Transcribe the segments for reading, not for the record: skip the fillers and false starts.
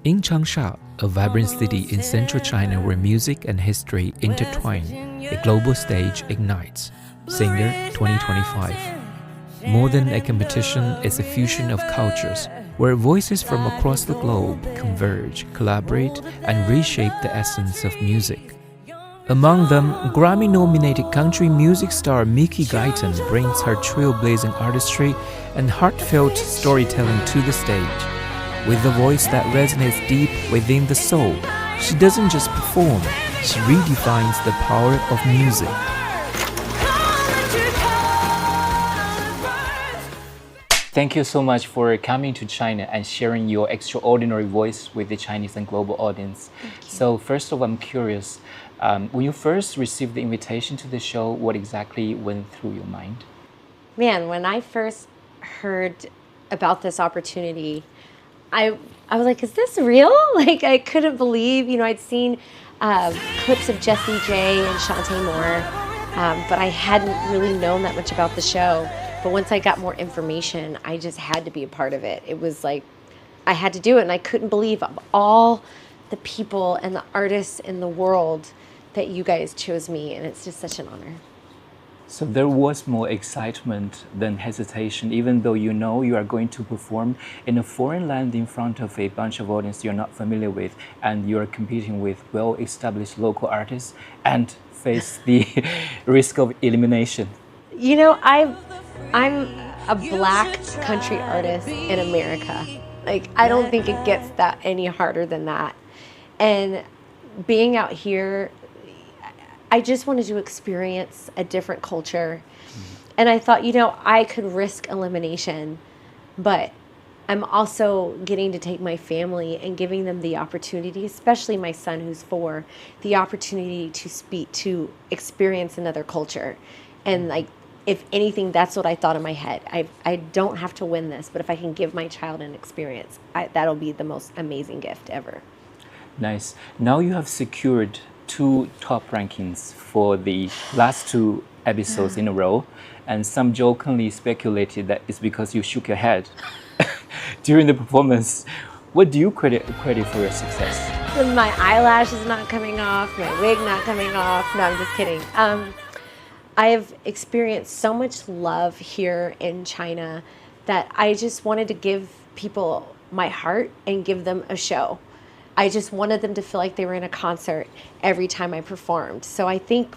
In Changsha, a vibrant city in central China where music and history intertwine, a global stage ignites. Singer 2025. More than a competition, it's a fusion of cultures, where voices from across the globe converge, collaborate, and reshape the essence of music. Among them, Grammy-nominated country music star Mickey Guyton brings her trailblazing artistry and heartfelt storytelling to the stage. With a voice that resonates deep within the soul, she doesn't just perform, she redefines the power of music. Thank you so much for coming to China and sharing your extraordinary voice with the Chinese and global audience. So first of all, I'm curious, when you first received the invitation to the show, what exactly went through your mind? Man, when I first heard about this opportunity, I was like, is this real? Like, I couldn't believe, I'd seen clips of Jessie J and Shantae Moore, but I hadn't really known that much about the show. But once I got more information, I just had to be a part of it. It was like, I had to do it, and I couldn't believe of all the people and the artists in the world that you guys chose me, and it's just such an honor. So there was more excitement than hesitation, even though you know you are going to perform in a foreign land in front of a bunch of audience you're not familiar with, and you're competing with well-established local artists and face the risk of elimination. I'm a Black country artist in America. Like, I don't think it gets that any harder than that. And being out here, I just wanted to experience a different culture. And I thought, I could risk elimination, but I'm also getting to take my family and giving them the opportunity, especially my son who's 4, the opportunity to experience another culture. And like, if anything, that's what I thought in my head. I don't have to win this, but if I can give my child an experience, that'll be the most amazing gift ever. Nice. Now you have secured 2 top rankings for the last 2 episodes in a row, and some jokingly speculated that it's because you shook your head during the performance. What do you credit for your success? My eyelash is not coming off, my wig not coming off. No, I'm just kidding. I have experienced so much love here in China that I just wanted to give people my heart and give them a show. I just wanted them to feel like they were in a concert every time I performed. So I think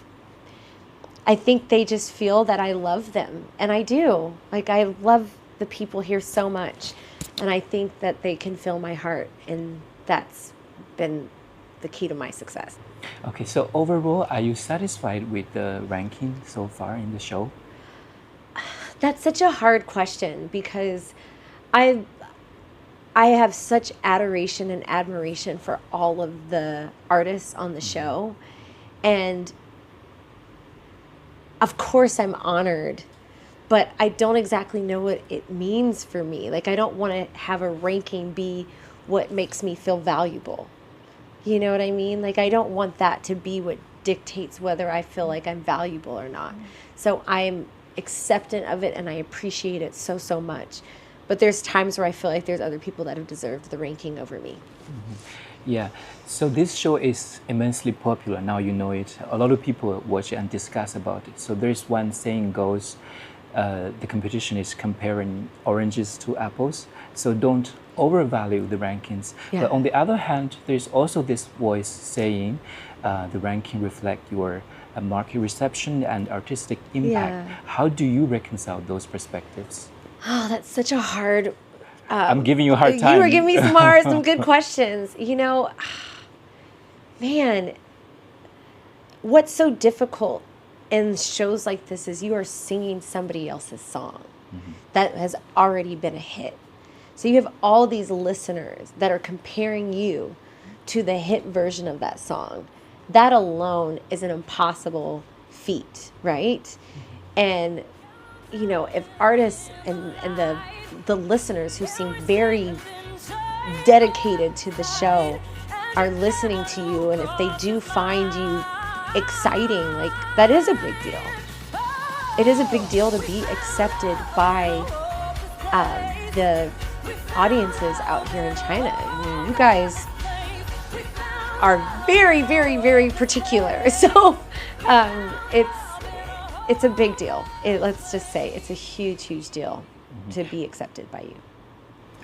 they just feel that I love them, and I do. Like, I love the people here so much, and I think that they can feel my heart, and that's been the key to my success. Okay, so overall, are you satisfied with the ranking so far in the show? That's such a hard question because I have such adoration and admiration for all of the artists on the show. And of course I'm honored, but I don't exactly know what it means for me. Like, I don't want to have a ranking be what makes me feel valuable. You know what I mean? Like, I don't want that to be what dictates whether I feel like I'm valuable or not. So I'm acceptant of it, and I appreciate it so, so much. But there's times where I feel like there's other people that have deserved the ranking over me. Yeah, so this show is immensely popular. Now you know it. A lot of people watch it and discuss about it. So there's one saying goes, the competition is comparing oranges to apples. So don't overvalue the rankings. Yeah. But on the other hand, there's also this voice saying the ranking reflect your market reception and artistic impact. Yeah. How do you reconcile those perspectives? Oh, that's such a hard... I'm giving you a hard time. You were giving me some good questions. Man, what's so difficult in shows like this is you are singing somebody else's song that has already been a hit. So you have all these listeners that are comparing you to the hit version of that song. That alone is an impossible feat, right? And if artists and the listeners who seem very dedicated to the show are listening to you, and if they do find you exciting, like, that is a big deal. It is a big deal to be accepted by the audiences out here in China. I mean, you guys are very, very, very particular. So it's a big deal. Let's just say it's a huge, huge deal to be accepted by you.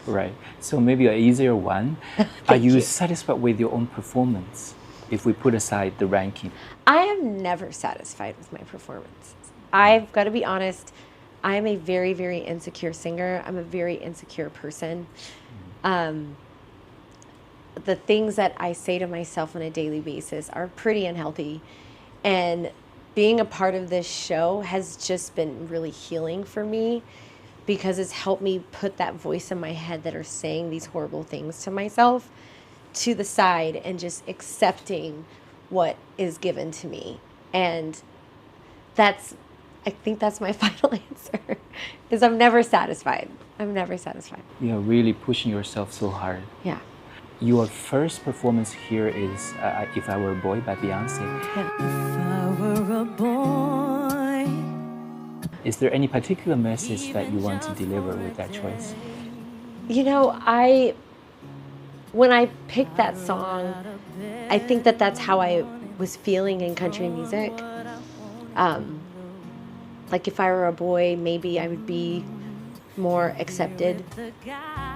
Right. So maybe an easier one. Are you satisfied with your own performance if we put aside the ranking? I am never satisfied with my performance. I've got to be honest. I'm a very, very insecure singer. I'm a very insecure person. The things that I say to myself on a daily basis are pretty unhealthy. And being a part of this show has just been really healing for me, because it's helped me put that voice in my head that are saying these horrible things to myself to the side and just accepting what is given to me. And I think that's my final answer, is I'm never satisfied. I'm never satisfied. You're really pushing yourself so hard. Yeah. Your first performance here is If I Were a Boy by Beyonce. Yeah. If I were a boy. Is there any particular message that you want to deliver with that choice? You know, when I picked that song, I think that that's how I was feeling in country music. Like if I were a boy, maybe I would be more accepted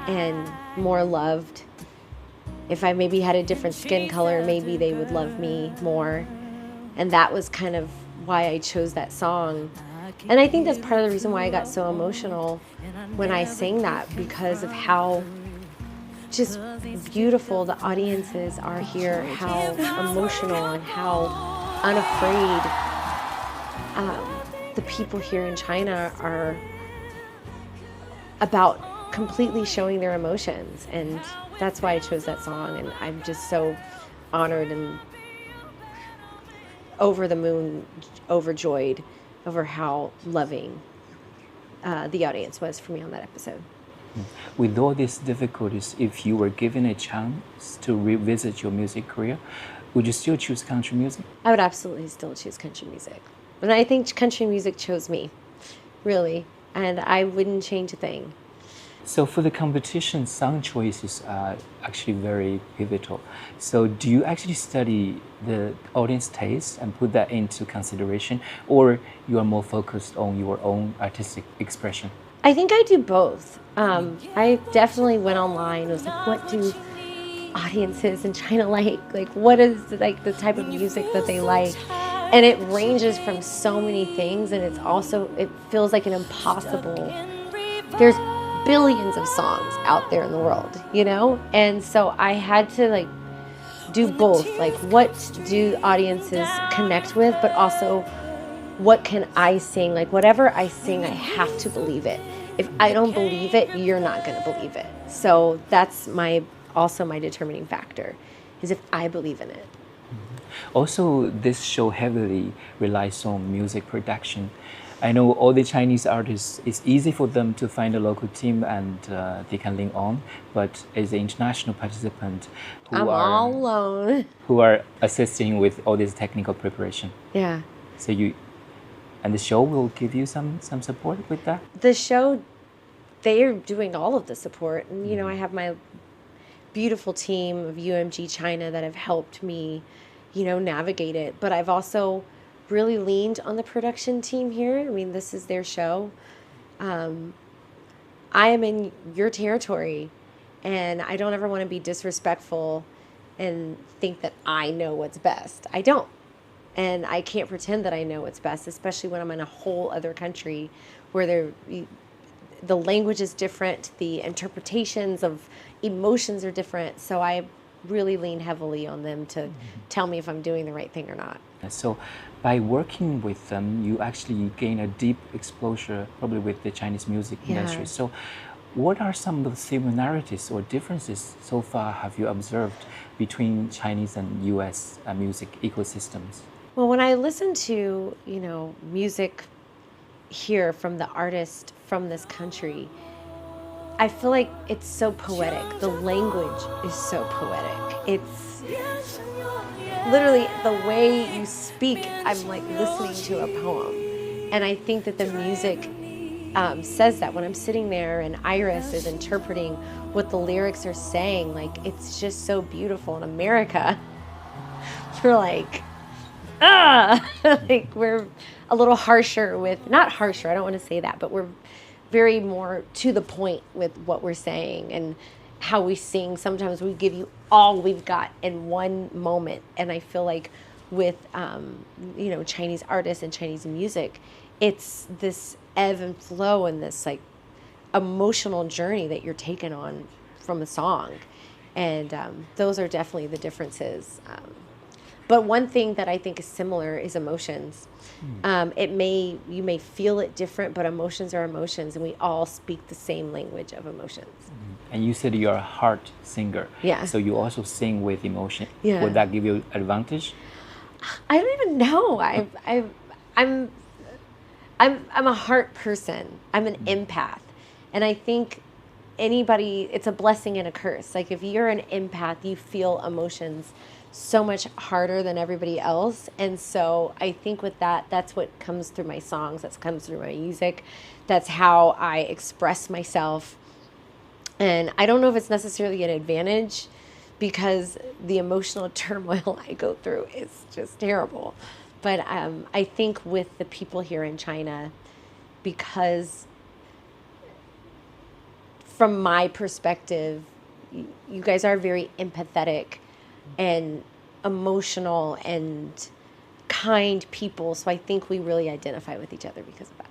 and more loved. If I maybe had a different skin color, maybe they would love me more. And that was kind of why I chose that song. And I think that's part of the reason why I got so emotional when I sang that, because of how just beautiful the audiences are here, how emotional and how unafraid the people here in China are about completely showing their emotions. And that's why I chose that song. And I'm just so honored and over the moon, overjoyed over how loving the audience was for me on that episode. With all these difficulties, if you were given a chance to revisit your music career, would you still choose country music? I would absolutely still choose country music. And I think country music chose me, really, and I wouldn't change a thing. So for the competition, song choices are actually very pivotal. So do you actually study the audience taste and put that into consideration, or you are more focused on your own artistic expression? I think I do both. I definitely went online and was like, what do audiences in China like? Like, what is like the type of music that they like? And it ranges from so many things, and it feels like an impossible, there's billions of songs out there in the world, you know? And so I had to like do both. Like, what do audiences connect with, but also what can I sing? Like, whatever I sing, I have to believe it. If I don't believe it, you're not going to believe it. So that's also my determining factor, is if I believe in it. Also, this show heavily relies on music production. I know all the Chinese artists, it's easy for them to find a local team and they can lean on, but as an international participant I'm all alone. who are assisting with all this technical preparation. Yeah. So and the show will give you some support with that? The show, they are doing all of the support. And, you know, I have my beautiful team of UMG China that have helped me, you know, navigate it. But I've also really leaned on the production team here. I mean, this is their show. I am in your territory, and I don't ever want to be disrespectful and think that I know what's best. I don't. And I can't pretend that I know what's best, especially when I'm in a whole other country where the language is different, the interpretations of emotions are different. So I really lean heavily on them to tell me if I'm doing the right thing or not. So by working with them, you actually gain a deep exposure probably with the Chinese music industry. So what are some of the similarities or differences so far have you observed between Chinese and US music ecosystems? Well, when I listen to, you know, music here from the artist from this country, I feel like it's so poetic. The language is so poetic. It's literally the way you speak, I'm like listening to a poem. And I think that the music says that when I'm sitting there and Iris is interpreting what the lyrics are saying. Like, it's just so beautiful. In America, we're like, like we're a little harsher with, not harsher, I don't want to say that, but we're very more to the point with what we're saying and how we sing. Sometimes we give you all we've got in one moment. And I feel like with, Chinese artists and Chinese music, it's this ebb and flow and this like emotional journey that you're taken on from a song. And those are definitely the differences. But one thing that I think is similar is emotions. You may feel it different, but emotions are emotions, and we all speak the same language of emotions. And you said you're a heart singer. Yeah. So you also sing with emotion. Yeah. Would that give you advantage? I don't even know. I'm a heart person. I'm an empath, and I think it's a blessing and a curse. Like, if you're an empath, you feel emotions so much harder than everybody else. And so I think with that's what comes through my songs, that comes through my music. That's how I express myself. And I don't know if it's necessarily an advantage, because the emotional turmoil I go through is just terrible. But I think with the people here in China, because from my perspective, you guys are very empathetic and emotional and kind people. So I think we really identify with each other because of that.